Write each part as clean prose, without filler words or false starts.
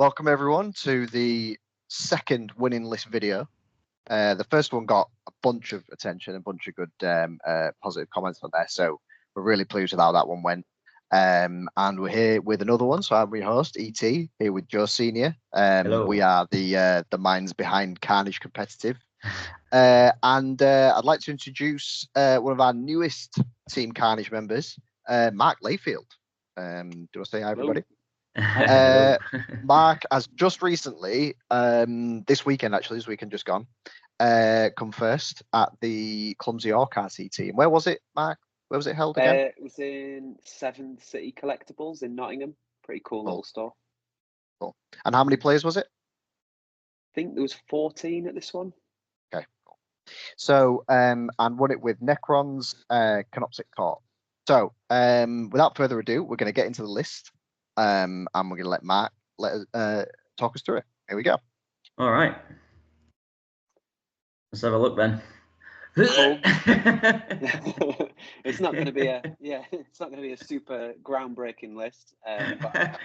welcome everyone to the second winning list video. The first one got a bunch of attention, a bunch of good positive comments on there, so we're really pleased with how that one went. And we're here with another one, so I'm your host, ET, here with Joe Senior. Hello. We are the minds behind Carnage Competitive. And I'd like to introduce one of our newest Team Carnage members, Marc Layfield. Do you want to say hi, everybody? Marc has just recently, this weekend just gone, come first at the Clumsy Ork RTT. And where was it, Marc? Where was it held again? It was in 7th City Collectibles in Nottingham. Pretty cool little store. Cool. And how many players was it? I think there was 14 at this one. Okay, cool. So, and won it with Necron's Canoptek Court. So, without further ado, we're going to get into the list. And we're going to let Marc talk us through it. Here we go. All right. Let's have a look then. Cool. It's not going to be a super groundbreaking list. But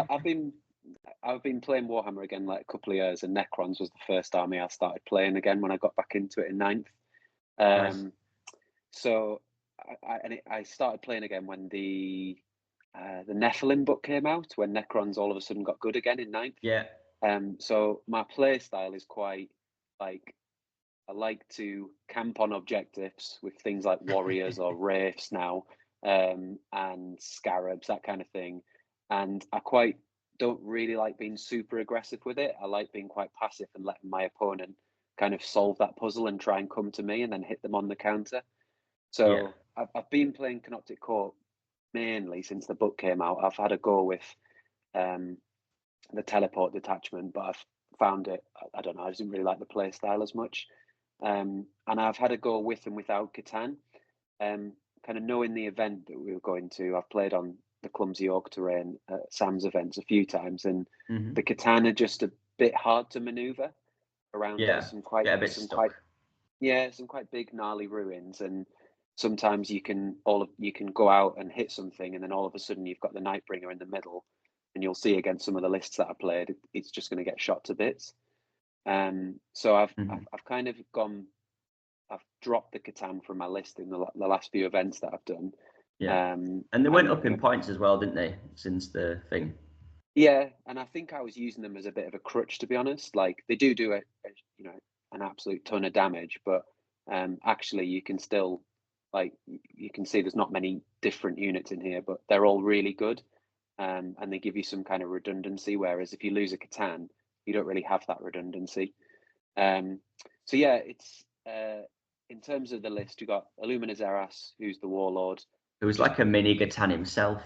I've been playing Warhammer again like a couple of years, and Necrons was the first army I started playing again when I got back into it in 9th. Nice. So I started playing again when the Nephilim book came out, when Necrons all of a sudden got good again in 9th. Yeah. So my play style is quite like, I like to camp on objectives with things like warriors or wraiths now, and scarabs, that kind of thing. And I quite don't really like being super aggressive with it. I like being quite passive and letting my opponent kind of solve that puzzle and try and come to me and then hit them on the counter. So yeah. I've been playing Canoptek Court mainly since the book came out. I've had a go with the teleport detachment, but I've found it, I don't know, I didn't really like the play style as much. And I've had a go with and without Catan. Kind of knowing the event that we were going to, I've played on the Clumsy Ork terrain at Sam's events a few times, and the Catan are just a bit hard to maneuver around. Some quite big gnarly ruins, and sometimes you can go out and hit something, and then all of a sudden you've got the Nightbringer in the middle, and you'll see against some of the lists that I played, it's just going to get shot to bits. So I've kind of I've dropped the Catan from my list in the last few events that I've done. Yeah. And they went up in points as well, didn't they, since the thing? Yeah, and I think I was using them as a bit of a crutch, to be honest. Like, they do an absolute ton of damage, but actually you can still, like, you can see there's not many different units in here, but they're all really good, and they give you some kind of redundancy, whereas if you lose a Catan, you don't really have that redundancy. So yeah, it's in terms of the list, you got Illumina Zeras, who's the warlord. It was like a mini Catan himself.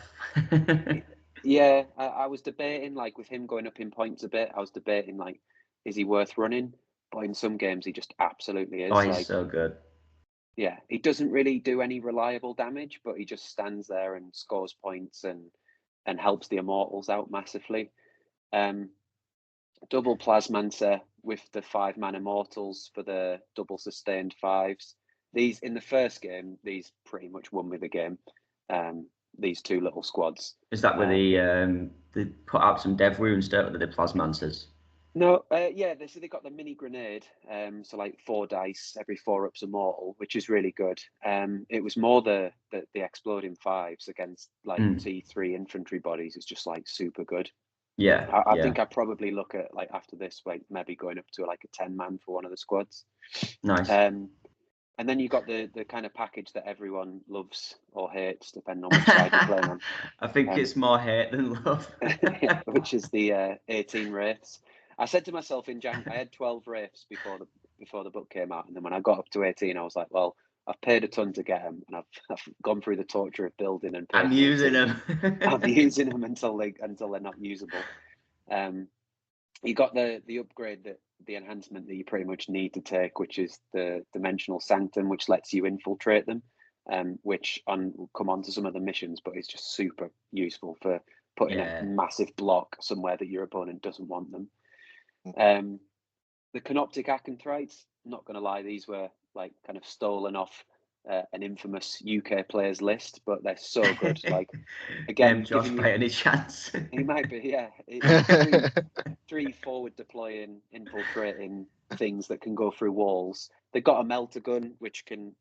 Yeah, I was debating, like, with him going up in points a bit, I was debating, like, is he worth running? But in some games, he just absolutely is. Oh, he's so good. Yeah, he doesn't really do any reliable damage, but he just stands there and scores points and helps the Immortals out massively. Double Plasmancer with the 5-man Immortals for the double sustained 5s. These, in the first game, these pretty much won me the game. These two little squads. Is that where they put out some dev wounds, don't they, the Plasmancers? No, yeah, they got the mini grenade, so like 4 dice every 4-up's Immortal, which is really good. It was more the exploding 5s against like T3 infantry bodies is just like super good. Yeah, I think I probably look at, like, after this, like, maybe going up to like a 10-man for one of the squads. Nice. And then you got the kind of package that everyone loves or hates, depending on which side you're playing on. I think it's more hate than love. Which is the 18 wraiths. I said to myself in Jan, I had 12 wraiths before the book came out, and then when I got up to 18, I was like, well, I've paid a ton to get them, and I've gone through the torture of building and I'm using them. I'm using them until they're not usable. You got the upgrade, that the enhancement that you pretty much need to take, which is the Dimensional Sanctum, which lets you infiltrate them, which will come on to some of the missions, but it's just super useful for putting a massive block somewhere that your opponent doesn't want them. The Canoptek Acanthites, not going to lie, these were like kind of stolen off an infamous UK players list, but they're so good. Like, again, Josh by any chance? He might be, yeah. Three forward deploying, infiltrating things that can go through walls. They've got a melter gun which can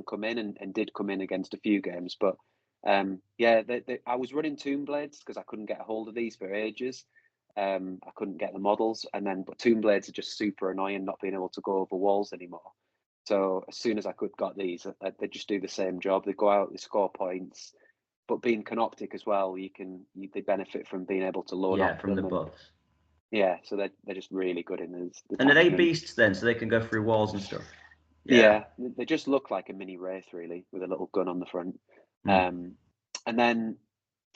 come in and did come in against a few games. But yeah, I was running Tomb Blades because I couldn't get a hold of these for ages. I couldn't get the models, but Tomb Blades are just super annoying not being able to go over walls anymore. So as soon as I got these, they just do the same job. They go out, they score points. But being Canoptek as well, they benefit from being able to load up from the buffs. Yeah, so they're just really good in this. And are they beasts then, so they can go through walls and stuff? Yeah, they just look like a mini Wraith really, with a little gun on the front. And then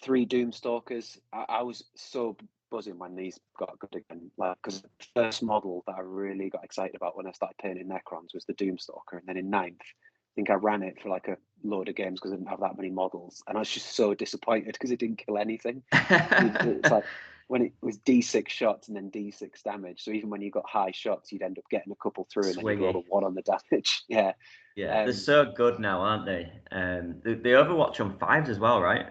3 Doomstalkers. I was so buzzing when these got good again, like, because the first model that I really got excited about when I started painting Necrons was the Doomstalker, and then in 9th, I think I ran it for like a load of games because I didn't have that many models, and I was just so disappointed because it didn't kill anything. It's like when it was D6 shots and then D6 damage. So even when you got high shots, you'd end up getting a couple through and then you'd roll a 1 on the damage. Yeah. They're so good now, aren't they? The Overwatch on 5s as well, right?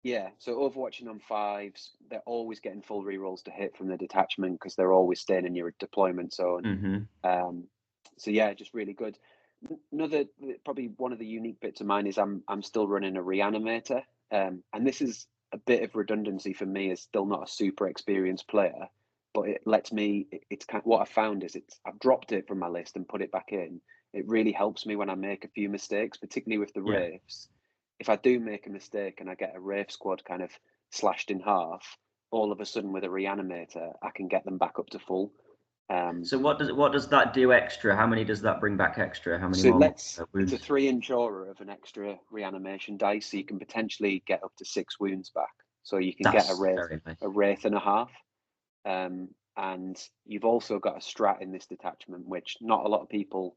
Yeah, so Overwatching on 5s, they're always getting full rerolls to hit from the detachment because they're always staying in your deployment zone. So yeah, just really good. Another, probably one of the unique bits of mine is I'm still running a reanimator, and this is a bit of redundancy for me as still not a super experienced player, but it lets me. It's kind of, what I found is I've dropped it from my list and put it back in. It really helps me when I make a few mistakes, particularly with the Wraiths. If I do make a mistake and I get a Wraith squad kind of slashed in half, all of a sudden with a reanimator, I can get them back up to full. So what does that do extra? How many does that bring back extra? How many so more? It's a 3-inch aura of an extra reanimation dice, so you can potentially get up to 6 wounds back. So you can get a wraith and a half. And you've also got a strat in this detachment, which not a lot of people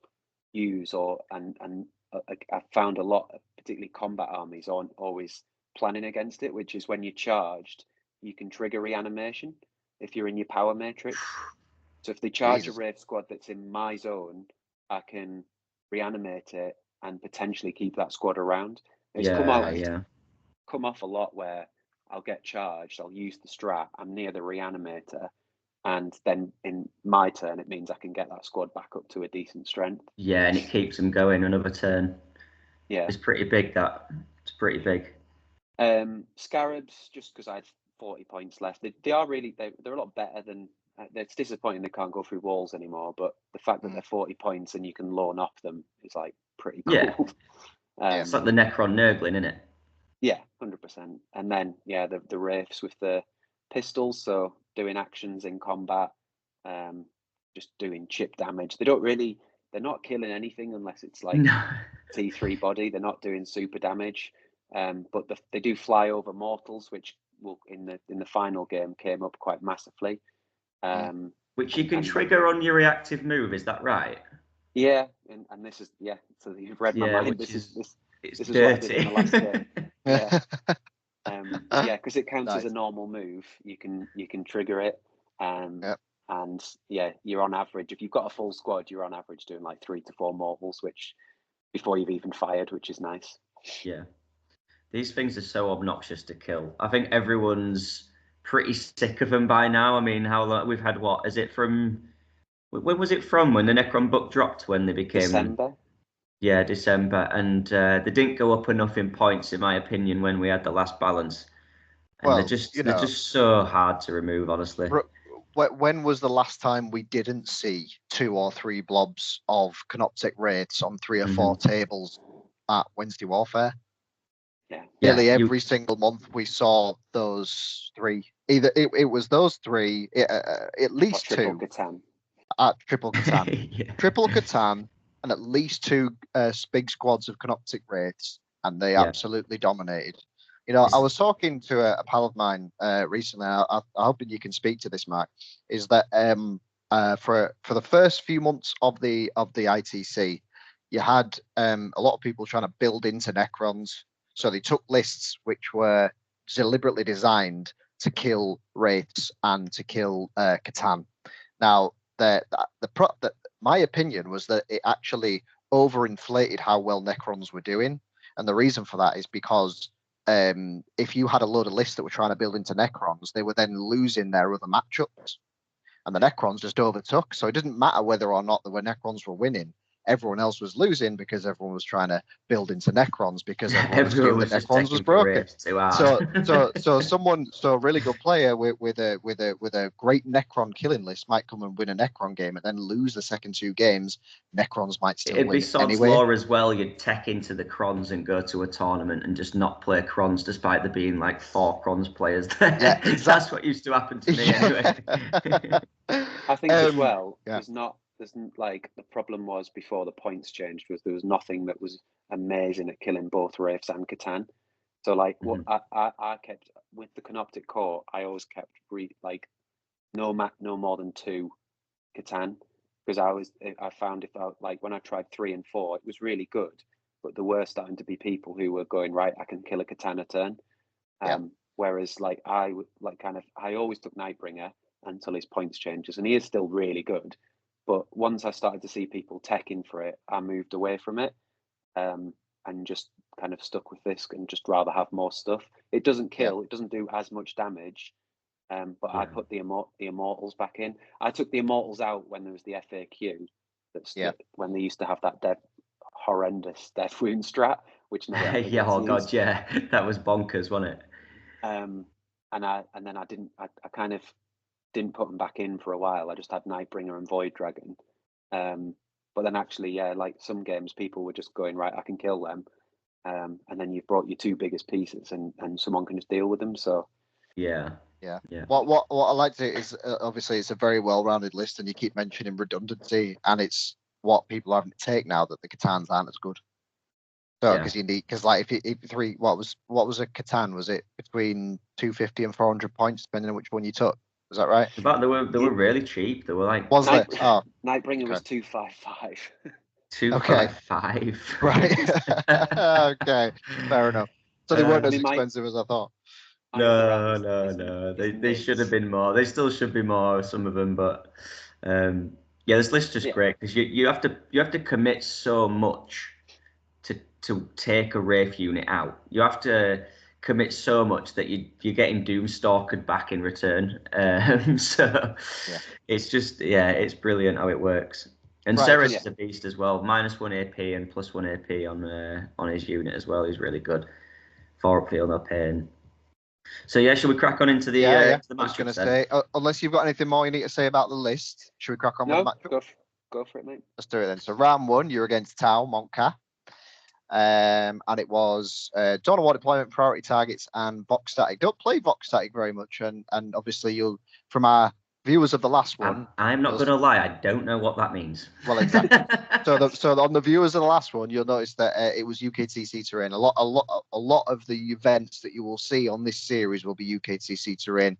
use, and I've found a lot, particularly combat armies, aren't always planning against it, which is when you're charged, you can trigger reanimation if you're in your power matrix. So if they charge a Wraith squad that's in my zone, I can reanimate it and potentially keep that squad around. It's come off a lot where I'll get charged, I'll use the strat, I'm near the reanimator, and then in my turn, it means I can get that squad back up to a decent strength. Yeah, and it keeps them going another turn. Yeah. It's pretty big, that. It's pretty big. Scarabs, just because I had 40 points left, they are really, they're a lot better than, it's disappointing they can't go through walls anymore, but the fact that they're 40 points and you can loan off them is like pretty cool. Yeah. It's like the Necron Nurgling, isn't it? Yeah, 100%. And then, the Wraiths with the pistols, so doing actions in combat, just doing chip damage. They're not killing anything unless it's like T3 body. They're not doing super damage, but they do fly over mortals, which will in the final game came up quite massively. Which you can trigger on your reactive move, is that right? Yeah, and this is so you've read my mind. This is what I did in the last game. Because it counts as a normal move. You can trigger it. And you're on average, if you've got a full squad, you're on average doing like 3 to 4 mortals, which before you've even fired, which is nice. Yeah, these things are so obnoxious to kill. I think everyone's pretty sick of them by now. I mean, how long we've had? What is it from? When was it from? When the Necron book dropped? When they became December. Yeah, December, and they didn't go up enough in points, in my opinion, when we had the last balance. And they're just so hard to remove, honestly. When was the last time we didn't see 2 or 3 blobs of Canoptek Wraiths on 3 or 4 tables at Wednesday Warfare? Yeah. Nearly every single month we saw those 3. Either it was those 3, at least 2 Catan. at Triple Catan. Triple Catan, and at least 2 big squads of Canoptek Wraiths, and they absolutely dominated. I was talking to a pal of mine recently. I'm hoping you can speak to this, Mark. Is that for the first few months of the ITC, you had a lot of people trying to build into Necrons. So they took lists which were deliberately designed to kill Wraiths and to kill Catan. Now, my opinion was that it actually overinflated how well Necrons were doing. And the reason for that is because if you had a load of lists that were trying to build into Necrons, they were then losing their other matchups. And the Necrons just overtook. So it didn't matter whether or not the Necrons were winning. Everyone else was losing because everyone was trying to build into Necrons because everyone assumed that Necrons was broken. So a really good player with a great Necron killing list might come and win a Necron game and then lose the second 2 games. Necrons might still It'd win be Sod's anyway. Law as well. You'd tech into the Crons and go to a tournament and just not play Crons, despite there being like 4 Crons players there. Yeah, exactly. That's what used to happen to me anyway. I think as well, there's like the problem was before the points changed was there was nothing that was amazing at killing both Wraiths and Catan. So like what I kept with the Canoptek Court, I always kept like no more than 2 Catan, because I found when I tried 3 and 4, it was really good, but there were starting to be people who were going, right, I can kill a Catan a turn. Whereas like I always took Nightbringer until his points changes, and he is still really good. But once I started to see people teching for it, I moved away from it, and just kind of stuck with this and just rather have more stuff. It doesn't kill, it doesn't do as much damage, but I put the Immortals back in. I took the Immortals out when there was the FAQ, when they used to have that horrendous Death Wound strat, which now that was bonkers, wasn't it? And then I kind of didn't put them back in for a while. I just had Nightbringer and Void Dragon. But then actually, like some games, people were just going, right, I can kill them. And then you've brought your 2 biggest pieces and someone can just deal with them. So yeah. What I like to is obviously it's a very well-rounded list, and you keep mentioning redundancy, and it's what people are having to take now that the Catans aren't as good. So because like if 3, what was a Catan? Was it between 250 and 400 points, depending on which one you took? Is that right? But they were really cheap. They were like Nightbringer was 255. 255. Right. Okay. Fair enough. So they weren't as expensive as I thought. No. They should have been more. They still should be more, some of them, but this list is great because you have to commit so much to take a Wraith unit out. You have to commit so much that you're getting Doomstalkered back in return. It's just it's brilliant how it works. And Ceres is a beast as well. -1 AP and +1 AP on his unit as well. He's really good. 4 upfield, no pain. So should we crack on into the match? I was going to say, unless you've got anything more you need to say about the list, should we crack on with the match? Go for it, mate. Let's do it then. So round 1, you're against Tau Monka. And it was don't know what deployment, priority targets, and Vox Static. Don't play Vox Static very much, and obviously you'll, from our viewers of the last one, I'm not going to lie, I don't know what that means. Well, exactly. so on the viewers of the last one, you'll notice that it was UKTC terrain. A lot of the events that you will see on this series will be UKTC terrain.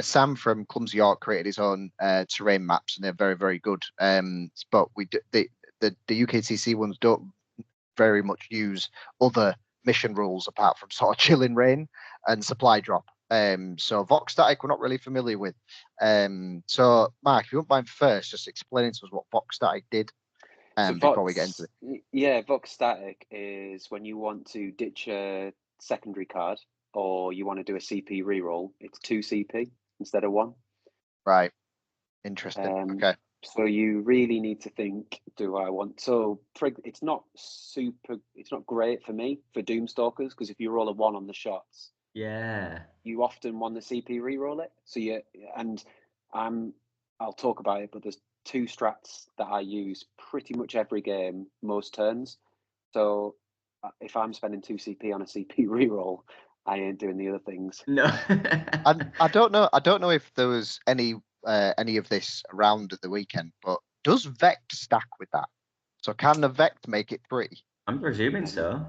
Sam from Clumsy Ork created his own terrain maps, and they're very, very good. But the UKTC ones don't very much use other mission rules apart from sort of chilling rain and supply drop. So Vox Static we're not really familiar with. So Mark, if you wouldn't mind first just explaining to us what Vox Static did before we get into it. Yeah, Vox Static is when you want to ditch a secondary card or you want to do a CP reroll, it's 2 CP instead of 1. Right. Interesting. Okay. So you really need to think, do I want... So it's not great for me for Doomstalkers, because if you roll a 1 on the shots, you often want the CP reroll it. So I'll talk about it, but there's 2 strats that I use pretty much every game, most turns. So if I'm spending 2 CP on a CP reroll, I ain't doing the other things. No. I don't know if there was any of this around at the weekend, but does Vect stack with that? So can the Vect make it 3? I'm presuming so.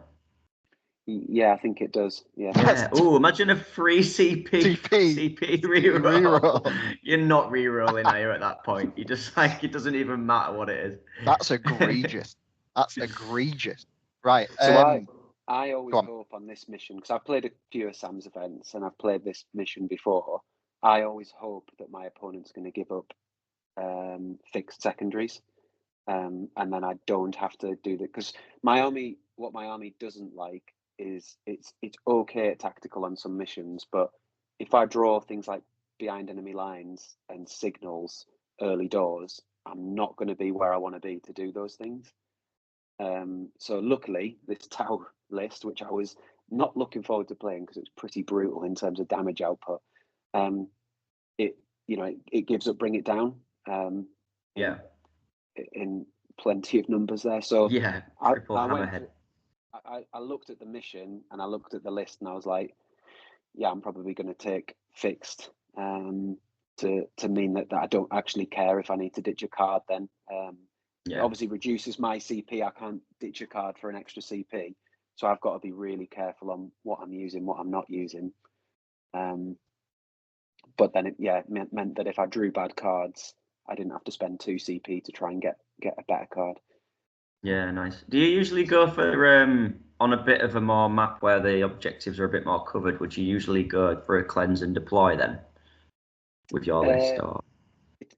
Yeah, I think it does. Yeah. Oh, imagine a free CP reroll. You're not rerolling, are you, at that point? You just it doesn't even matter what it is. That's egregious. That's egregious. Right. So I always hope on this mission, because I've played a few of Sam's events and I've played this mission before. I always hope that my opponent's going to give up fixed secondaries. and then I don't have to do that, because my army, what my army doesn't like is it's okay at tactical on some missions, but if I draw things like behind enemy lines and signals early doors, I'm not going to be where I want to be to do those things. So luckily, this Tau list, which I was not looking forward to playing because it's pretty brutal in terms of damage output, it gives up bring it down. In plenty of numbers there. So yeah, triple hammerhead. I looked at the mission and I looked at the list and I was like, yeah, I'm probably going to take fixed to mean that I don't actually care if I need to ditch a card then. It obviously reduces my CP. I can't ditch a card for an extra CP. So I've got to be really careful on what I'm using, what I'm not using. But then it meant that if I drew bad cards, I didn't have to spend 2 CP to try and get a better card. Yeah, nice. Do you usually go for on a bit of a more map where the objectives are a bit more covered? Would you usually go for a cleanse and deploy then with your list? Or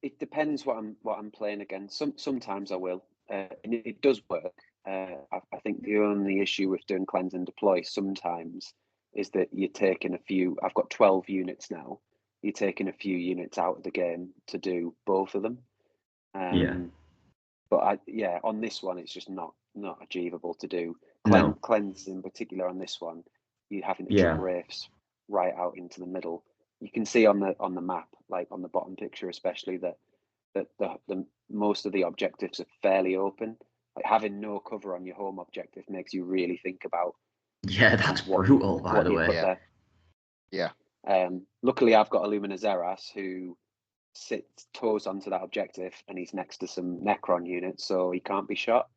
it depends what I'm playing against. Sometimes I will, and it does work. I think the only issue with doing cleanse and deploy sometimes is that you're taking a few. I've got 12 units now. You're taking a few units out of the game to do both of them. But on this one, it's just not achievable to do. Cleanse in particular on this one, you're having to chuck wraiths right out into the middle. You can see on the map, like on the bottom picture especially, that the most of the objectives are fairly open. Like having no cover on your home objective makes you really think about. Yeah, that's brutal, by the way. Luckily, I've got Illumina Zeras who sits toes onto that objective, and he's next to some Necron units, so he can't be shot.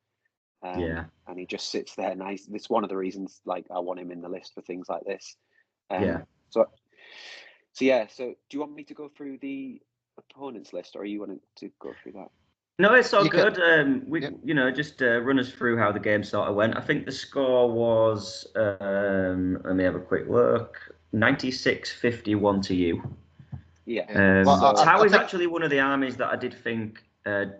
And he just sits there nice. It's one of the reasons, like, I want him in the list for things like this. So do you want me to go through the opponents list, or are you wanting to go through that? No, it's all good. Just run us through how the game sort of went. I think the score was, let me have a quick look, 96-51 to you. Tau is actually one of the armies that I did think them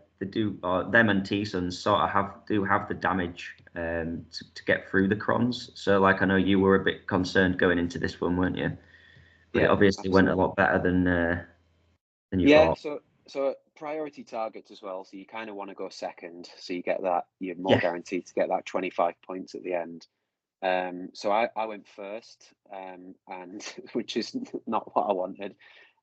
and T-Suns sort of do have the damage to get through the Crons. So, like, I know you were a bit concerned going into this one, weren't you? But it obviously went a lot better than you thought. So priority targets as well. So you kind of want to go second, so you get that. You're more guaranteed to get that 25 points at the end. So I went first, and which is not what I wanted.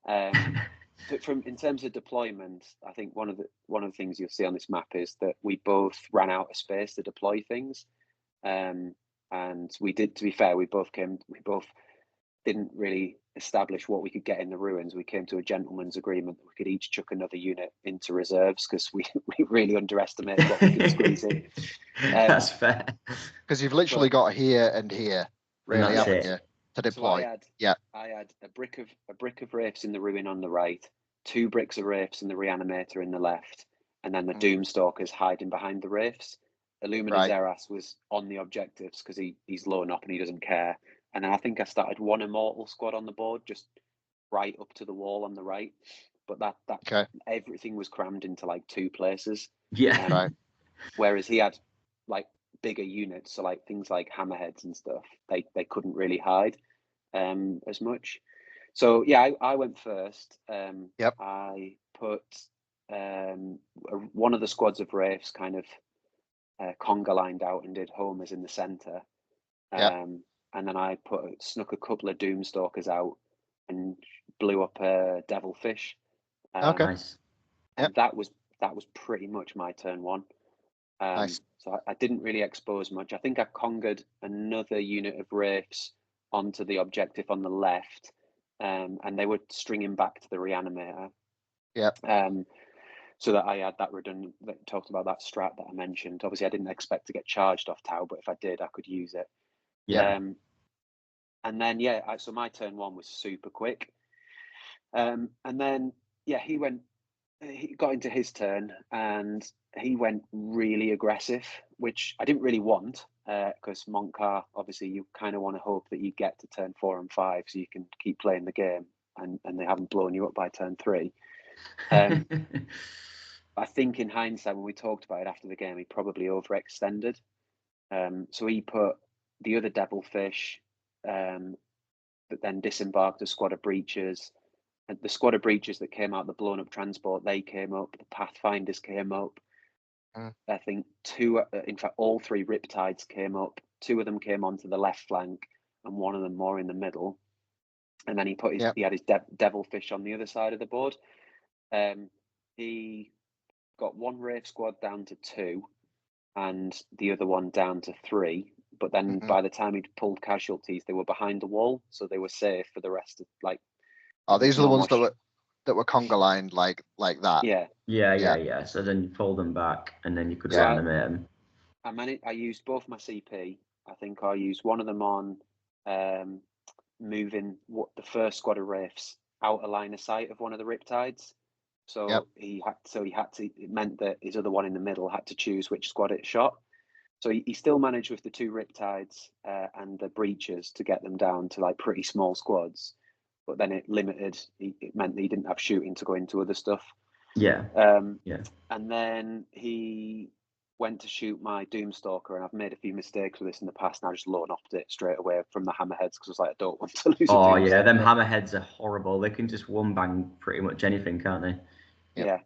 But in terms of deployment, I think one of the things you'll see on this map is that we both ran out of space to deploy things, and we did. To be fair, we both didn't really establish what we could get in the ruins. We came to a gentleman's agreement that we could each chuck another unit into reserves because we really underestimated what we could squeeze in. That's fair. Because you've literally got here and here, really, haven't you, to deploy? So I had a brick of wraiths in the ruin on the right, 2 bricks of wraiths in the reanimator in the left, and then the Doomstalkers hiding behind the wraiths. Illumina Zeras was on the objectives because he's low up and he doesn't care. And then I think I started 1 Immortal squad on the board, just right up to the wall on the right. But that everything was crammed into like 2 places. Whereas he had like bigger units, so like things like hammerheads and stuff, they couldn't really hide as much. So I went first. I put one of the squads of wraiths kind of conga lined out and did homers in the center. And then I snuck a couple of Doomstalkers out and blew up a Devilfish. Nice. And that was pretty much my turn 1. Nice. So I didn't really expose much. I think I conquered another unit of wraiths onto the objective on the left, and they were stringing back to the reanimator. So that I had that redundant. That talked about that strat that I mentioned. Obviously, I didn't expect to get charged off Tau, but if I did, I could use it. And then so my turn 1 was super quick, and then he got into his turn and he went really aggressive, which I didn't really want because Montcar, obviously you kind of want to hope that you get to turn 4 and 5 so you can keep playing the game and they haven't blown you up by turn 3. I think in hindsight, when we talked about it after the game, he probably overextended. So he put the other devilfish, but then disembarked a squad of breaches. And the squad of breaches that came out, the blown up transport, they came up. The Pathfinders came up. I think in fact, all 3 Riptides came up. 2 of them came onto the left flank, and 1 of them more in the middle. And then he put he had his devilfish on the other side of the board. He got 1 Wraith squad down to 2, and the other one down to 3. But then by the time he'd pulled casualties, they were behind the wall, so they were safe for the rest of Oh, these are the ones that were conga lined like that. Yeah. So then you pull them back, and then you could reanimate them. I used both my CP. I think I used one of them on moving the first squad of Wraiths out of line of sight of one of the Riptides. So he had to. It meant that his other one in the middle had to choose which squad it shot. So he still managed with the 2 Riptides and the breaches to get them down to like pretty small squads. But then it limited. It meant that he didn't have shooting to go into other stuff. Yeah. And then he went to shoot my Doomstalker, and I've made a few mistakes with this in the past, and I just load-offed it straight away from the hammerheads because I was like, I don't want to lose. Oh yeah, them hammerheads are horrible. They can just one bang pretty much anything, can't they? Yeah.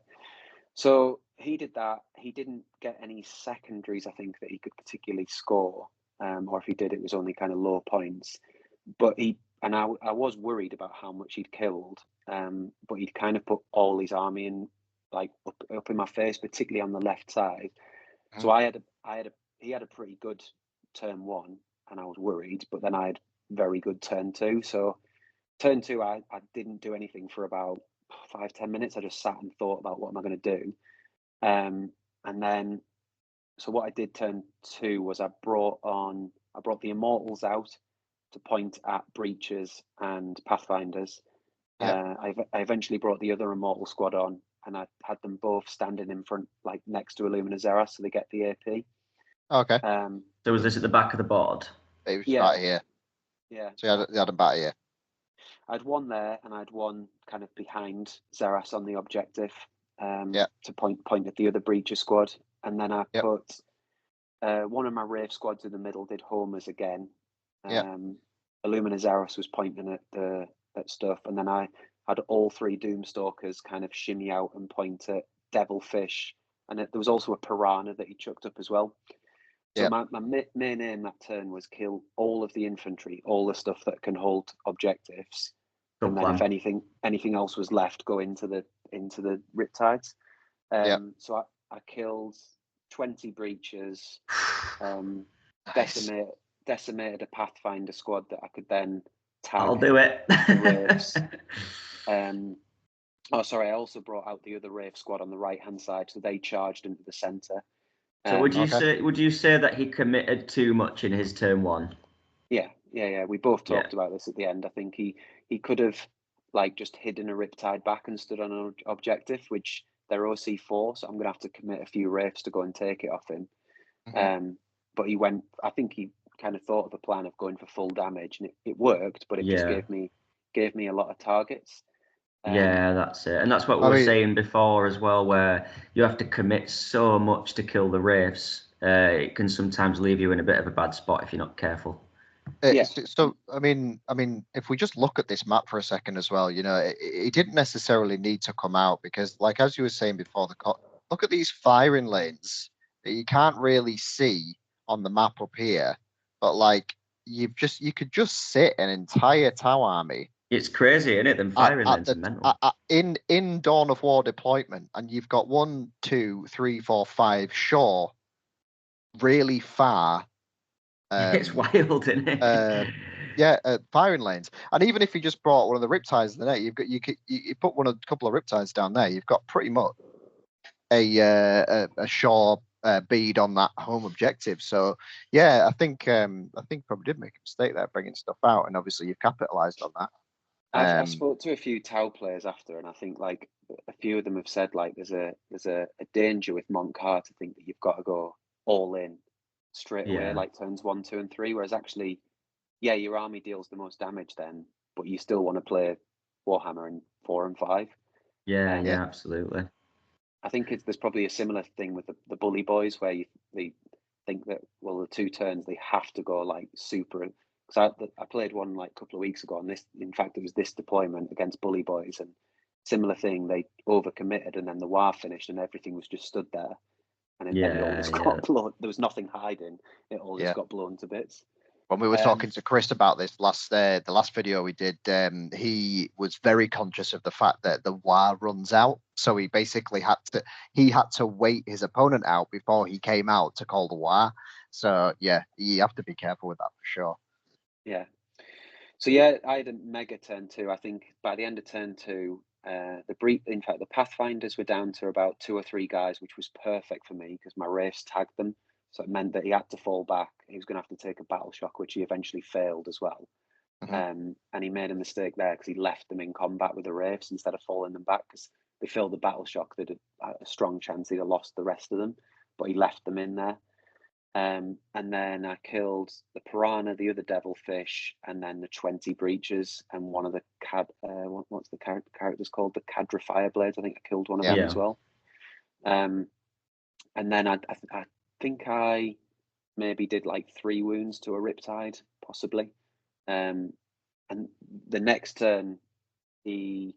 So he did that. He didn't get any secondaries, I think, that he could particularly score, or if he did, it was only kind of low points. But I was worried about how much he'd killed, but he'd kind of put all his army in, like up in my face, particularly on the left side. So he had a pretty good turn 1, and I was worried, but then I had very good turn 2. So turn 2, I didn't do anything for about 5-10 minutes. I just sat and thought about what am I going to do. And then, so what I did turn 2 was I brought the Immortals out to point at breaches and Pathfinders. I eventually brought the other Immortal squad on, and I had them both standing in front, like next to Illumina Zera, so they get the AP. Okay. So was this at the back of the board? It was right here. Yeah. So you had them back here. I had one there, and I had one kind of behind Zeras on the objective to point at the other breacher squad. And then I put one of my Wraith squads in the middle, did homers again. Illumina Zeras was pointing at stuff, and then I had all 3 Doomstalkers kind of shimmy out and point at Devilfish, and there was also a Piranha that he chucked up as well. So my main aim that turn was kill all of the infantry, all the stuff that can hold objectives, and then if anything else was left, go into the Riptides. So I killed 20 breaches, Nice. decimated a Pathfinder squad that I could then tag. I'll do it. I also brought out the other Wraith squad on the right-hand side, so they charged into the centre. So would you say that he committed too much in his turn 1? Yeah. We both talked about this at the end. I think he could have just hidden a Riptide back and stood on an objective, which they're OC4, so I'm gonna have to commit a few Wraiths to go and take it off him. But he went. I think he kind of thought of a plan of going for full damage, and it worked, but it just gave me a lot of targets. Yeah, that's it. And that's what we were saying before as well, where you have to commit so much to kill the Wraiths. It can sometimes leave you in a bit of a bad spot if you're not careful. So, I mean, if we just look at this map for a second as well, it didn't necessarily need to come out because, like, as you were saying before, look at these firing lanes that you can't really see on the map up here, but like you could just sit an entire Tau army. It's crazy, isn't it? Them firing lanes are mental. In Dawn of War deployment, and you've got 1, 2, 3, 4, 5 shore, really far. It's wild, isn't it? Firing lanes, and even if you just brought one of the Riptides in the net, you put a couple of Riptides down there, you've got pretty much a shore bead on that home objective. So I think probably did make a mistake there bringing stuff out, and obviously you've capitalized on that. I spoke to a few Tau players after, and I think like a few of them have said like there's a danger with Montcar to think that you've got to go all in straight away, like turns 1, 2, and 3. Whereas actually, your army deals the most damage then, but you still want to play Warhammer in 4 and 5. Yeah, absolutely. I think there's probably a similar thing with the bully boys where they think that, well, the 2 turns they have to go like super. Because I played one like a couple of weeks ago, and in fact it was this deployment against bully boys, and similar thing, they overcommitted, and then the war finished and everything was just stood there, and then it all just got blown. There was nothing hiding, it all just got blown to bits. When we were talking to Chris about this the last video we did, he was very conscious of the fact that the war runs out, so he basically had to wait his opponent out before he came out to call the war. So yeah, you have to be careful with that for sure. Yeah. So yeah, I had a mega turn 2. I think by the end of turn 2, in fact the Pathfinders were down to about 2 or 3 guys, which was perfect for me because my Wraiths tagged them. So it meant that he had to fall back. He was going to have to take a battle shock, which he eventually failed as well. And he made a mistake there because he left them in combat with the Wraiths instead of falling them back, because they failed the battle shock. They'd had a strong chance he'd have lost the rest of them, but he left them in there. And then I killed the Piranha, the other Devilfish, and then the 20 Breaches, and one of the what's the characters called? The Cadra Fireblades. I think I killed one of them as well. And then I think I maybe did like 3 wounds to a Riptide, possibly. And the next turn, he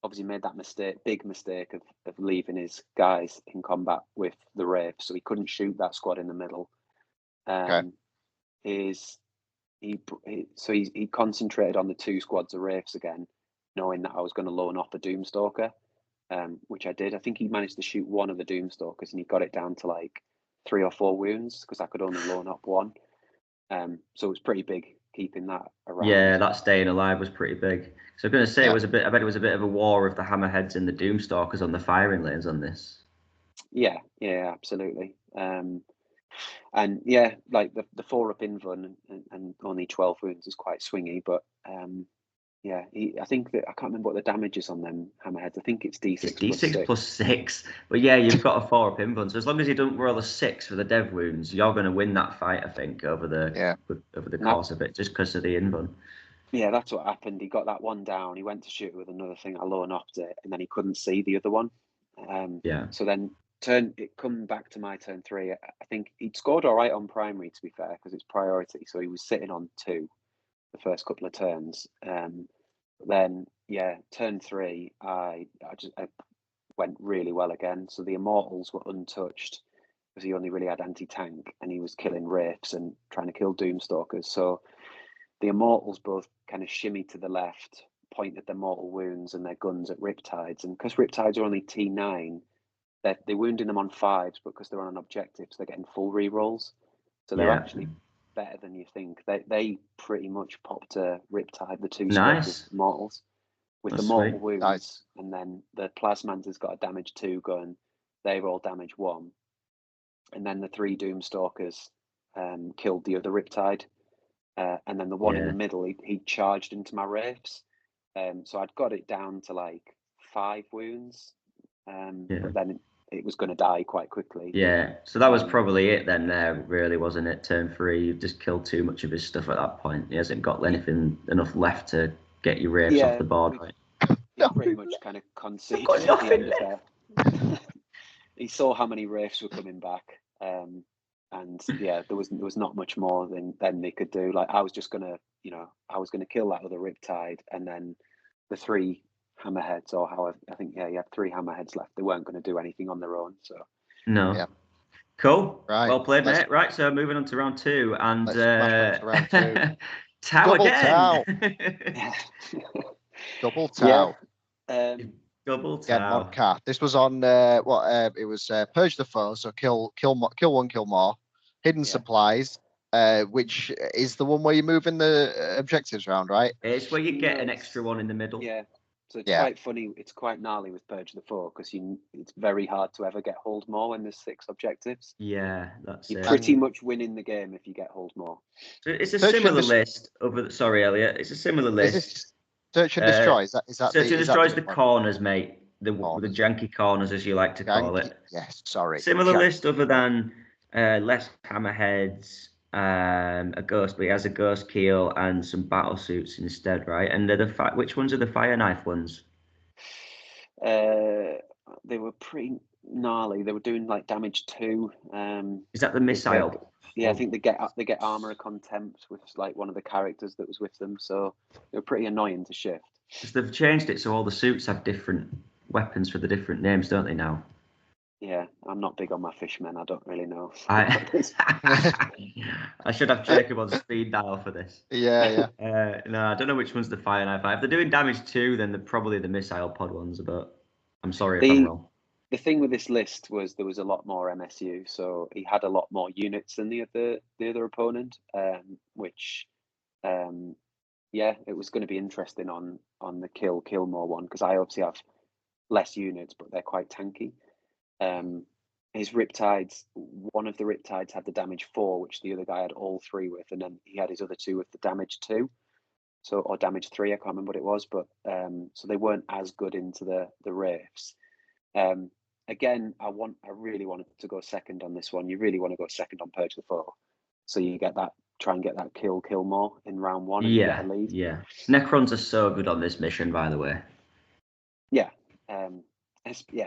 obviously made that big mistake of leaving his guys in combat with the Wraith, so he couldn't shoot that squad in the middle. He concentrated on the 2 squads of Wraiths again, knowing that I was going to loan off a Doomstalker, which I did. I think he managed to shoot one of the Doomstalkers, and he got it down to like 3 or 4 wounds because I could only loan up one. So it was pretty big keeping that around. Yeah, that staying alive was pretty big. So I'm going to say it was a bit. I bet it was a bit of a war of the Hammerheads and the Doomstalkers on the firing lanes on this. Yeah, absolutely. And yeah, like the 4-up invuln and only 12 wounds is quite swingy, but yeah, I think that I can't remember what the damage is on them Hammerheads. I think it's D6. It's D6 plus 6. But yeah, you've got a 4-up invuln. So as long as you don't roll a 6 for the dev wounds, you're going to win that fight, I think, over the course of it, just because of the invuln. Yeah, that's what happened. He got that one down. He went to shoot it with another thing. I low knocked it, and then he couldn't see the other one. So then it come back to my turn 3. I think he'd scored all right on primary, to be fair, because it's priority. So he was sitting on 2 the first couple of turns. Then yeah, turn 3, I went really well again. So the Immortals were untouched because he only really had anti-tank, and he was killing Wraiths and trying to kill Doomstalkers. So the Immortals both kind of shimmied to the left, pointed their mortal wounds and their guns at Riptides, and because Riptides are only T9, they're wounding them on 5s, but because they're on an objective, so they're getting full rerolls. So they're actually better than you think. They pretty much popped a Riptide, the 2 squads of Mortals, with the mortal wounds, and then the Plasmancer's got a damage 2 gun. They're all damage 1, and then the 3 Doomstalkers killed the other Riptide, and then the one in the middle, he charged into my Wraiths. So I'd got it down to like 5 wounds, but then it was going to die quite quickly. Yeah, so that was probably it then there, really, wasn't it? Turn 3, you've just killed too much of his stuff at that point. He hasn't got anything enough left to get your Wraiths off the board, right? He pretty much kind of conceded at the end of that. He saw how many Wraiths were coming back, and yeah, there was not much more than they could do. Like I was just gonna, I was gonna kill that other Riptide, and then the 3 Hammerheads, or however, I think you had 3 Hammerheads left. They weren't going to do anything on their own. So no, cool, right. Well played, mate. Right, so moving on to round 2, and round 2. Tau again. Double Tau. Double Tau. Yeah, mod cat. This was on it was Purge the Foe, so kill one, kill more. Hidden Supplies, which is the one where you're moving the objectives around, right? It's where you get an extra one in the middle. Yeah. So it's quite funny. It's quite gnarly with Purge the Foe because it's very hard to ever get hold more when there's 6 objectives. Yeah, that's You're pretty much winning the game if you get hold more. So it's a similar list. Sorry, Elliot. It's a similar list. Search and destroy. Is that search and destroys the corners, mate. The janky corners, as you like to call it. Yes, sorry. Similar list, other than less Hammerheads, a ghost, but he has a ghost keel and some battle suits instead, right? And which ones are the fire knife ones? They were pretty. gnarly. They were doing like damage 2. Is that the missile? I think they get armor of contempt with like one of the characters that was with them, so they were pretty annoying to shift. Because they've changed it so all the suits have different weapons for the different names, don't they now? Yeah, I'm not big on my fishmen. I don't really know. I should have Jacob on speed dial for this. Yeah. No, I don't know which one's the fire knife. If they're doing damage 2, then they're probably the missile pod ones, but I'm sorry if I'm wrong. The thing with this list was there was a lot more MSU, so he had a lot more units than the other opponent, which, it was going to be interesting on the kill more one, because I obviously have less units, but they're quite tanky. His Riptides, one of the Riptides had the damage 4, which the other guy had all 3 with, and then he had his other 2 with the damage 2, or damage 3. I can't remember what it was, but so they weren't as good into the Wraiths. Again, I really wanted to go second on this one. You really want to go second on Purge the Foe, so you get that, try and get that kill more in round 1 and get a lead. Yeah. Necrons are so good on this mission, by the way. Yeah.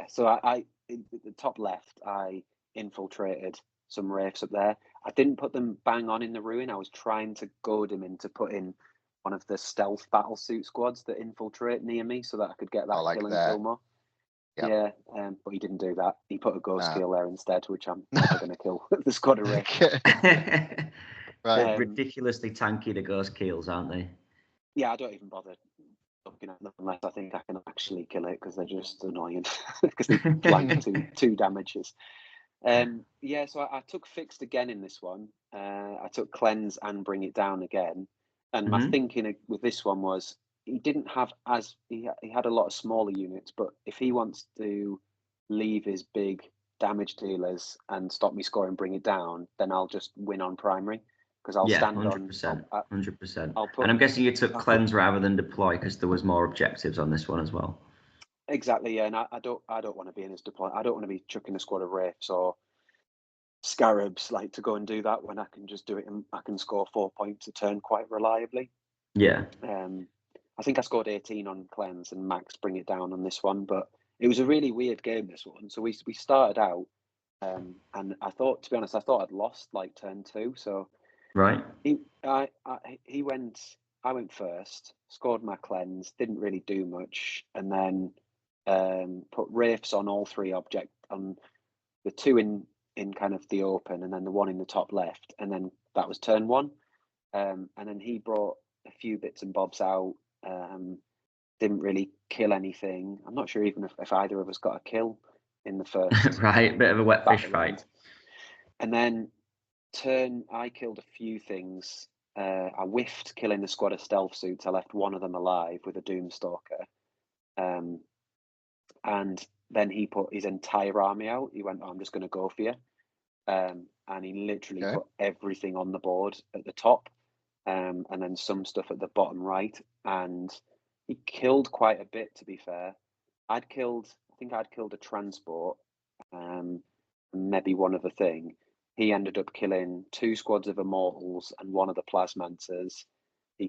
So I at the top left, I infiltrated some Wraiths up there. I didn't put them bang on in the ruin. I was trying to goad him into putting one of the stealth battle suit squads that infiltrate near me, so that I could get that kill more. Yep. Yeah, but he didn't do that. He put a ghost kill there instead, which I'm never going to kill the squad of Wraiths. Right. Ridiculously tanky, the ghost kills, aren't they? Yeah, I don't even bother looking at them unless I think I can actually kill it, because they're just annoying because they blank two damages. So I took fixed again in this one. I took cleanse and bring it down again, and my thinking with this one was he didn't have he had a lot of smaller units, but if he wants to leave his big damage dealers and stop me scoring, bring it down, then I'll just win on primary, because I'll stand 100%, on 100%. And I'm guessing you took cleanse rather than deploy because there was more objectives on this one as well. Exactly, yeah. And I don't want to be in his deploy. I don't want to be chucking a squad of Wraiths or Scarabs like to go and do that when I can just do it and I can score 4 points a turn quite reliably. Yeah. I think I scored 18 on cleanse and Max bring it down on this one, but it was a really weird game, this one. So we started out, and I thought, to be honest, I'd lost like turn 2. So right, I went first, scored my cleanse, didn't really do much, and then put Wraiths on all 3 on the 2 in kind of the open, and then the 1 in the top left, and then that was turn 1. And then he brought a few bits and bobs out. Didn't really kill anything. I'm not sure even if either of us got a kill in the first. Right, bit of a wet fish fight. And then I killed a few things. I whiffed killing the squad of stealth suits. I left one of them alive with a Doomstalker. And then he put his entire army out. He went, I'm just going to go for you. And he literally put everything on the board at the top, and then some stuff at the bottom right. And he killed quite a bit, to be fair. I think I'd killed a transport, maybe one other thing. He ended up killing 2 squads of Immortals and 1 of the Plasmancers. He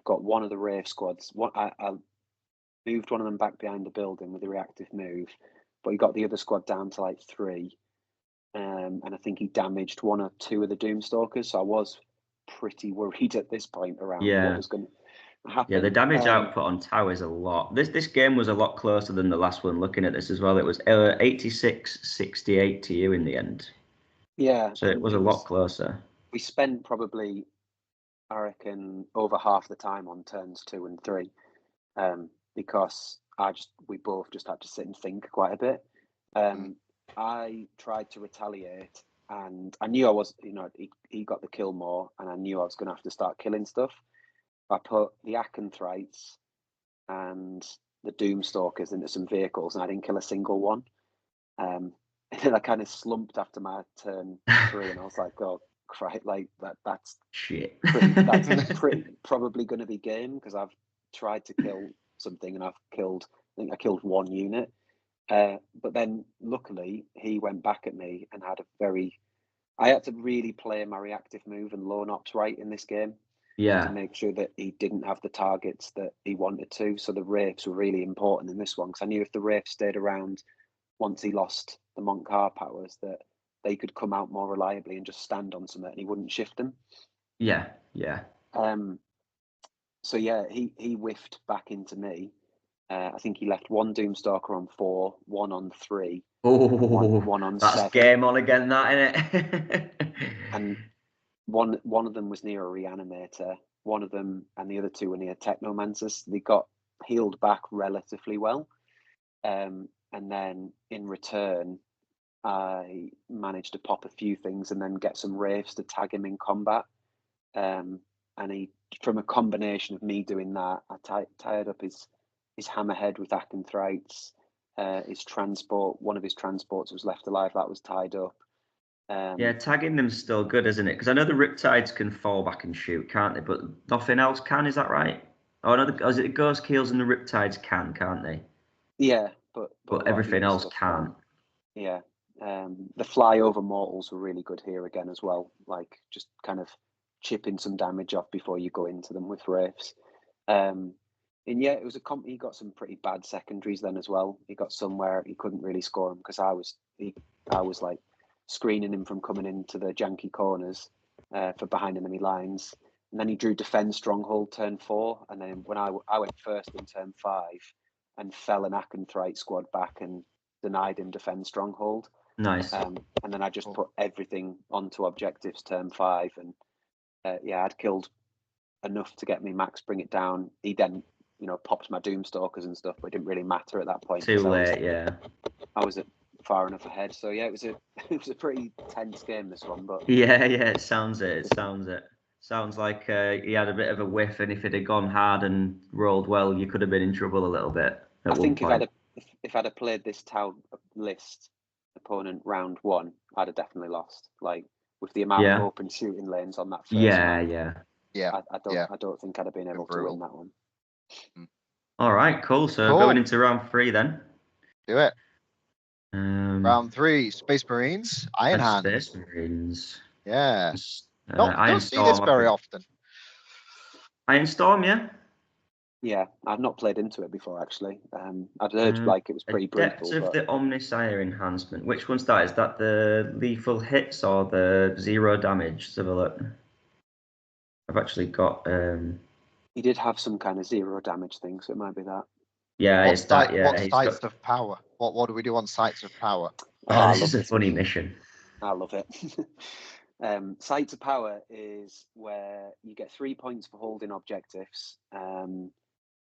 got 1 of the Wraith squads. I moved 1 of them back behind the building with a reactive move, but he got the other squad down to like 3. And I think he damaged 1 or 2 of the Doomstalkers. So I was pretty worried at this point around what was going to happen. Yeah, the damage output on Tau is a lot. This game was a lot closer than the last one. Looking at this as well, it was 86-68 to you in the end. Yeah. So it was a lot closer. We spent probably, I reckon, over half the time on turns 2 and 3, because we both just had to sit and think quite a bit. I tried to retaliate, and I knew I was, he got the kill more, and I knew I was going to have to start killing stuff. I put the Acanthrites and the Doomstalkers into some vehicles, and I didn't kill a single one. And then I kind of slumped after my turn 3, and I was like, "Oh, crap! Like that's shit. That's probably going to be game, because I've tried to kill something and I think I killed 1 unit." But then luckily he went back at me and I had to really play my reactive move and lone ops right in this game. Yeah. to make sure that he didn't have the targets that he wanted to. So the Wraiths were really important in this one, because I knew if the Wraiths stayed around once he lost the Montcar powers, that they could come out more reliably and just stand on something and he wouldn't shift them. Yeah, yeah. So yeah, he whiffed back into me. I think he left one Doomstalker on 4, one on 3, Oh, one on that's 7. game on again, that, innit? And one of them was near a Reanimator. One of them and the other 2 were near Technomancers. They got healed back relatively well. And then in return, I managed to pop a few things and then get some Wraiths to tag him in combat. And he, from a combination of me doing that, I tied up his Hammerhead with Acanthrites. His transport, one of his transports was left alive, that was tied up. Yeah, tagging them's still good, isn't it? Because I know the Riptides can fall back and shoot, can't they? But nothing else can, is that right? Oh, no, is it the Ghost Keels and the Riptides can't they? Yeah, but everything else can't. Yeah. The flyover mortals were really good here again as well, like just kind of chipping some damage off before you go into them with Wraiths. And yeah, it was he got some pretty bad secondaries then as well. He got somewhere he couldn't really score him because I was like screening him from coming into the janky corners for behind enemy lines. And then he drew Defend Stronghold turn 4, and then when I went first in turn 5 and fell an Acanthright squad back and denied him Defend Stronghold. Nice. And then I just put everything onto objectives turn 5, and yeah, I'd killed enough to get me max bring it down. He then, pops my Doomstalkers and stuff, but it didn't really matter at that point. Too late, yeah. I was far enough ahead. So yeah, it was a pretty tense game, this one. But yeah, it sounds it. Sounds like he had a bit of a whiff, and if it had gone hard and rolled well, you could have been in trouble a little bit. I think if I'd have played this Tau list opponent round 1, I'd have definitely lost. Like with the amount of open shooting lanes on that first map. I don't think I'd have been able to win that one. All right, cool. So going into round 3 then. Do it. Round 3, Space Marines, Iron Hand. Space Marines. Yeah. Don't see this very often. Iron Storm, yeah. Yeah, I've not played into it before actually. I'd heard like it was pretty brutal. Depth of the Omnisire enhancement. Which one's that? Is that the lethal hits or the 0 damage? Let's have a look. I've actually got. He did have some kind of 0 damage thing, so it might be that. Yeah, it's that. Yeah, what sites of power? What do we do on sites of power? This is a funny mission. I love it. Sites of power is where you get 3 points for holding objectives,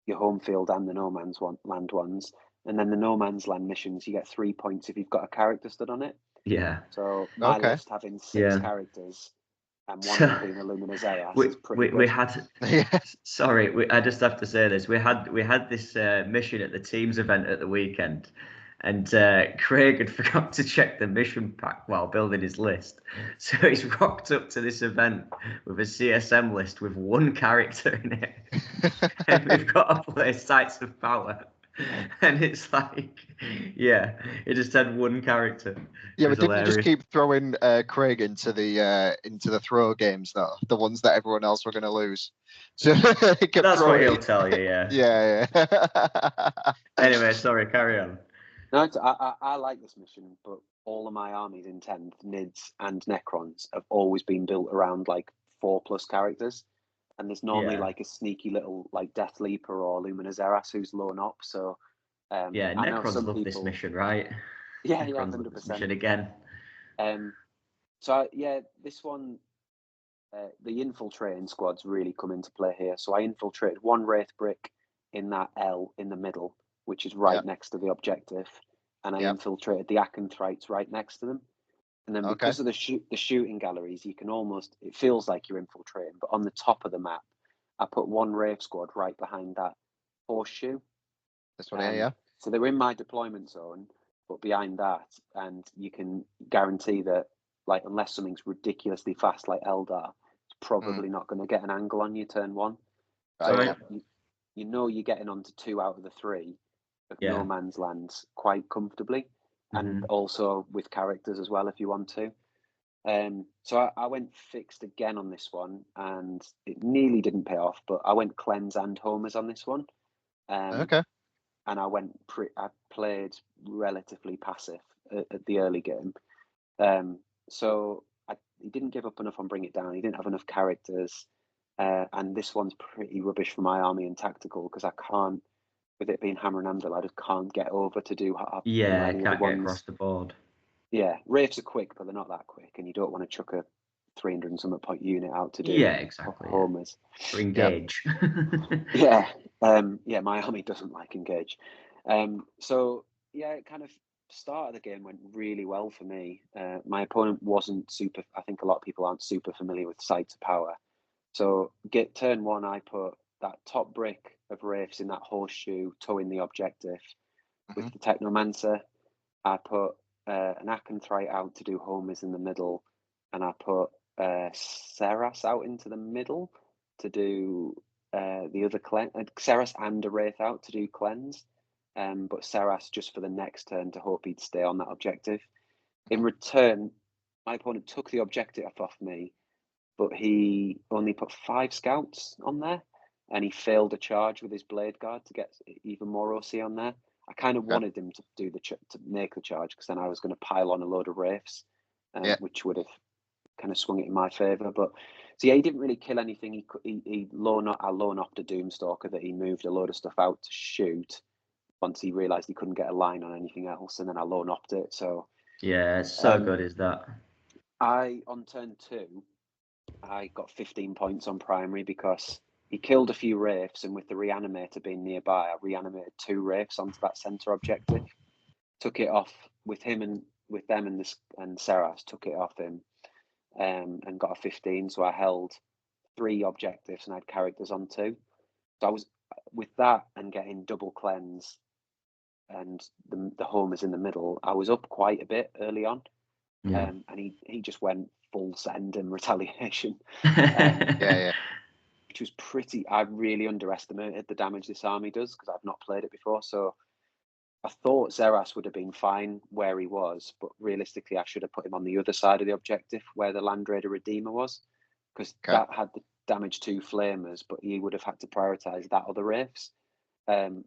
your home field and the no man's land ones, and then the no man's land missions you get 3 points if you've got a character stood on it. Yeah. So my list having 6 characters and one of them being a Luminous Eras is pretty good. We had. Sorry, I just have to say this. We had this mission at the teams event at the weekend. And Craig had forgot to check the mission pack while building his list. So he's rocked up to this event with a CSM list with 1 character in it. And we've got to play Sites of Power. And it's like, yeah, it just had 1 character. Yeah, but didn't you just keep throwing Craig into the throw games, though? The ones that everyone else were going to lose. So that's what he'll tell you, yeah. Yeah. Anyway, sorry, carry on. No, I like this mission, but all of my armies in 10th, Nids and Necrons have always been built around like 4+ characters. And there's normally like a sneaky little like Death Leaper or Luminous Eras who's lown up. So Necrons love this mission, right? Yeah, Necrons 100%. love this mission again. So yeah, this one, the infiltrating squads really come into play here. So I infiltrated 1 Wraith brick in that L in the middle, which is right next to the objective, and I infiltrated the Acanthrites right next to them. And then because of the shooting galleries, you can almost, it feels like you're infiltrating, but on the top of the map, I put 1 Wraith squad right behind that horseshoe. This one here, yeah. So they were in my deployment zone, but behind that, and you can guarantee that, like, unless something's ridiculously fast like Eldar, it's probably not going to get an angle on you turn 1. So you know you're getting onto 2 out of the 3 of no man's lands quite comfortably, and also with characters as well if you want to. So I went fixed again on this one, and it nearly didn't pay off, but I went cleanse and homers on this one. Okay. And I played relatively passive at the early game. So he didn't give up enough on Bring It Down. He didn't have enough characters. And this one's pretty rubbish for my army in tactical, because I can't, with it being Hammer and Anvil, I just can't get over to do Yeah, any can't other get across the board. Yeah, Wraiths are quick, but they're not that quick, and you don't want to chuck a 300 and something point unit out to do exactly homers. For engage. Yeah, my army doesn't like engage. So yeah, it kind of start of the game went really well for me. My opponent wasn't super. I think a lot of people aren't super familiar with Sight to Power. So get turn one, I put that top brick of Wraiths in that horseshoe, towing the objective with the Technomancer. I put an Acanthite out to do homers in the middle, and I put Seras out into the middle to do the other cleanse. Seras and a Wraith out to do cleanse, but Seras just for the next turn to hope he'd stay on that objective. In return, my opponent took the objective off me, but he only put 5 scouts on there, and he failed a charge with his Blade Guard to get even more OC on there. I kind of wanted him to do to make the charge, because then I was going to pile on a load of Wraiths, which would have kind of swung it in my favour. But so yeah, he didn't really kill anything. I lone off the Doomstalker that he moved a load of stuff out to shoot once he realised he couldn't get a line on anything else, and then I lone offed it. So yeah, it's so good, is that? On turn 2, I got 15 points on primary because he killed a few Wraiths, and with the Reanimator being nearby, I reanimated 2 Wraiths onto that centre objective. Took it off with him and with them and Seras, took it off him, and got a 15. So I held 3 objectives and I had characters on 2. So I was with that and getting double cleanse and the homers in the middle. I was up quite a bit early on, and he just went full send in retaliation. Which was pretty. I really underestimated the damage this army does, because I've not played it before. So I thought Zeras would have been fine where he was, but realistically, I should have put him on the other side of the objective where the Land Raider Redeemer was, because that had the damage 2 flamers, but he would have had to prioritize that other Wraiths.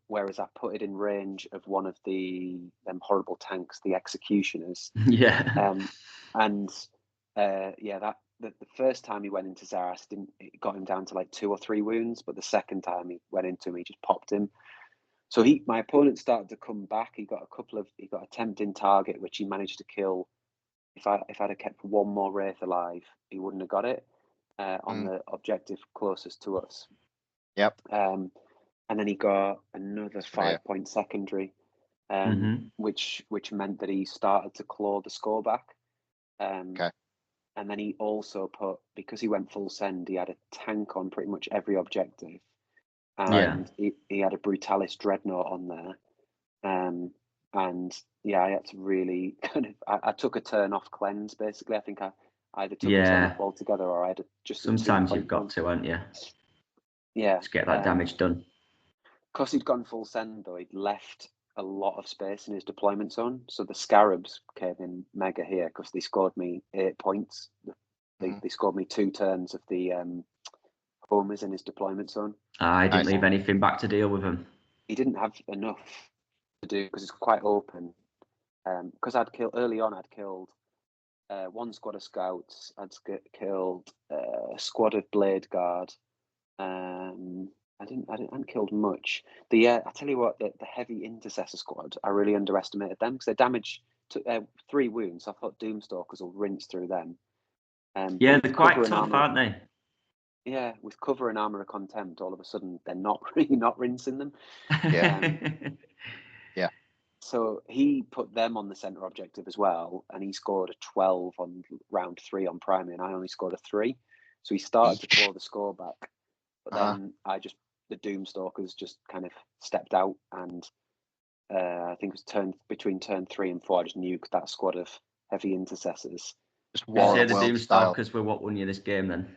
Whereas I put it in range of one of the horrible tanks, the Executioners. The first time he went into Zaras, it got him down to like 2 or 3 wounds, but the second time he went into him, he just popped him. So my opponent started to come back. He got a tempting target, which he managed to kill. If I'd have kept one more Wraith alive, he wouldn't have got it on the objective closest to us. And then he got another 5-point secondary, which meant that he started to claw the score back. And then he also put, because he went full send, he had a tank on pretty much every objective. And he had a Brutalis Dreadnought on there. I had to really I took a turn off cleanse, basically. I think I either took a turn off altogether, or I had just sometimes you've got to, haven't you? Yeah. Just get that damage done. Because he'd gone full send, though, he'd left a lot of space in his deployment zone. So the Scarabs came in mega here, because they scored me 8 points. They scored me 2 turns of the homers in his deployment zone. I didn't leave anything back to deal with him. He didn't have enough to do, because it's quite open. Because I'd killed 1 squad of scouts. I'd killed a squad of Blade Guard. I hadn't killed much. I tell you what, the heavy intercessor squad, I really underestimated them, because their damage took 3 wounds. I thought Doomstalkers will rinse through them. They're quite tough, aren't they? Yeah, with cover and armor of contempt, all of a sudden they're not really not rinsing them. So he put them on the center objective as well, and he scored a 12 on round 3 on primary, and I only scored a 3. So he started to claw the score back, but then the Doomstalkers just kind of stepped out, and I think it was between turn 3 and 4, I just nuked that squad of heavy intercessors. Just say the Doomstalkers were what won you this game then?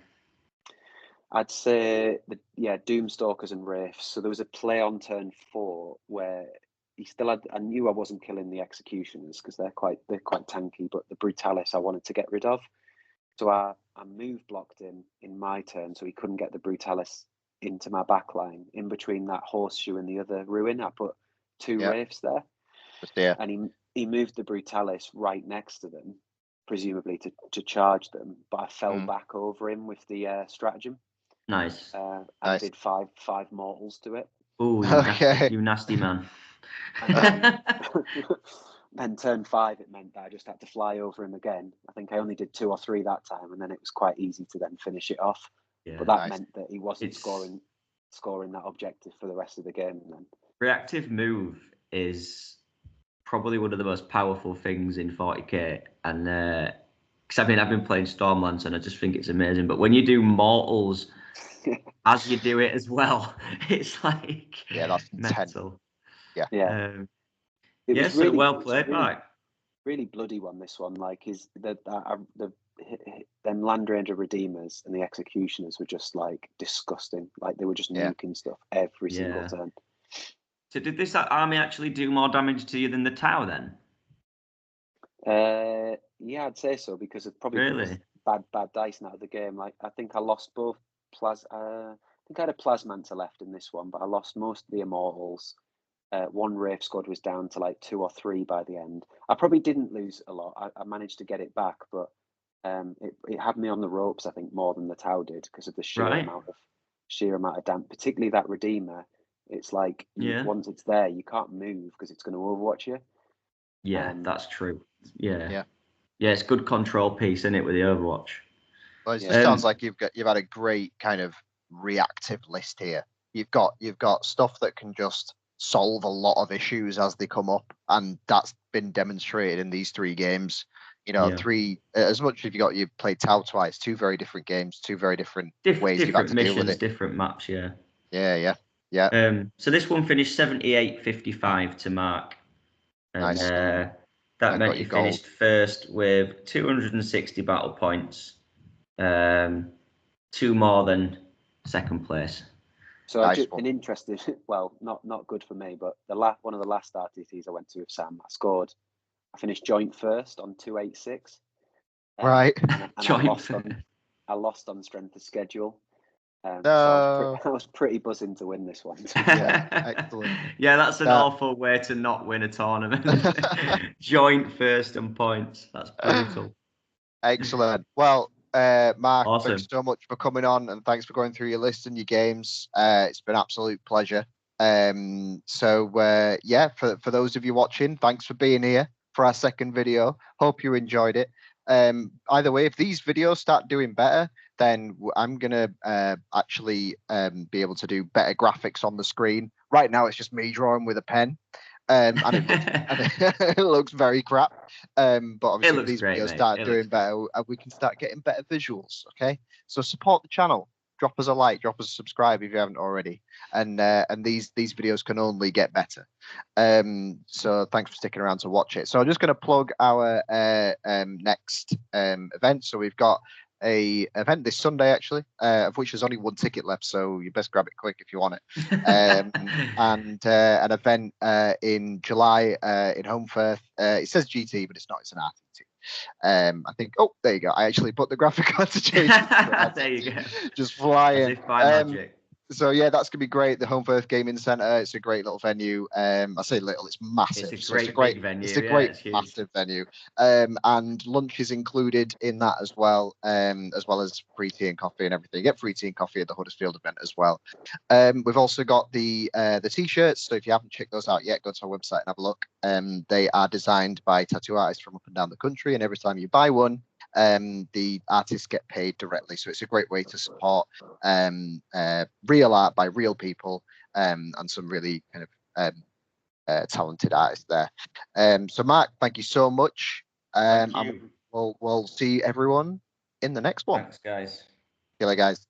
I'd say Doomstalkers and Wraiths. So there was a play on turn 4 where he still had. I knew I wasn't killing the Executioners, because they're quite tanky, but the Brutalis I wanted to get rid of. So I move blocked him in my turn, so he couldn't get the Brutalis into my back line. In between that horseshoe and the other ruin, I put 2 Wraiths there. Just there. And he moved the Brutalis right next to them, presumably to charge them. But I fell back over him with the stratagem. Nice. I did five mortals to it. Oh, you nasty man. And then turn 5, it meant that I just had to fly over him again. I think I only did 2 or 3 that time, and then it was quite easy to then finish it off. Yeah, but that meant that he wasn't scoring that objective for the rest of the game. And then reactive move is probably one of the most powerful things in 40k, and because I've been playing Stormlands and I just think it's amazing. But when you do mortals as you do it as well, it's like that's mental. Yeah. It was really, so well played, Mike. Really bloody one. This one, like, is them Land Ranger Redeemers and the Executioners were just like disgusting. Like they were just nuking stuff every single turn. So did this army actually do more damage to you than the Tau then? Yeah, I'd say so, because it probably was bad dice out of the game. Like I think I lost both I think I had a Plasmanta left in this one, but I lost most of the Immortals. 1 Wraith Squad was down to like 2 or 3 by the end. I probably didn't lose a lot. I managed to get it back, but it had me on the ropes, I think, more than the Tau did, because of the sheer amount of damage. Particularly that Redeemer. It's like once it's there, you can't move because it's going to overwatch you. Yeah, that's true. Yeah, it's good control piece, isn't it, with the Overwatch? Well, it just sounds like you've had a great kind of reactive list here. You've got stuff that can just solve a lot of issues as they come up, and that's been demonstrated in these 3 games. You know, 3 as much as you played Tau twice, 2 very different games, 2 very different ways you've had to deal with it. Different maps, Yeah. So this one finished 78-55 to Mark, and nice. that meant you finished first with 260 battle points, 2 more than second place. So an interesting, well, not good for me, but one of the last RTTs I went to with Sam, I finished joint first on 286. Right. And I lost on strength of schedule. No. So I was pretty buzzing to win this one. Excellent. Yeah, that's an awful way to not win a tournament. Joint first on points. That's brutal. Excellent. Well, Mark, awesome. Thanks so much for coming on, and thanks for going through your list and your games. It's been an absolute pleasure. For those of you watching, thanks for being here for our second video. Hope you enjoyed it. Either way, if these videos start doing better, then I'm gonna actually be able to do better graphics on the screen. Right now, it's just me drawing with a pen. And it looks very crap. But obviously, if these videos start doing better, we can start getting better visuals. Okay, so support the channel. Drop us a like, drop us a subscribe if you haven't already. And these videos can only get better. So thanks for sticking around to watch it. So I'm just going to plug our next event. So we've got a event this Sunday, actually, of which there's only 1 ticket left, so you best grab it quick if you want it. And an event in July in Homefirth. It says GT, but it's not. It's an RTT. I think. Oh, there you go. I actually put the graphic on to change. There you go. Just flying. As if by magic. So yeah, that's gonna be great. The Homefirth Gaming Centre. It's a great little venue. I say little, it's massive. It's a great venue. It's a great massive venue. And lunch is included in that as well as free tea and coffee and everything. You get free tea and coffee at the Huddersfield event as well. We've also got the t-shirts. So if you haven't checked those out yet, go to our website and have a look. They are designed by tattoo artists from up and down the country, and every time you buy one, the artists get paid directly, so it's a great way to support real art by real people, and some really kind of talented artists there. So Mark, thank you so much. Thank you. We'll see everyone in the next one. Thanks, guys. See you later, guys.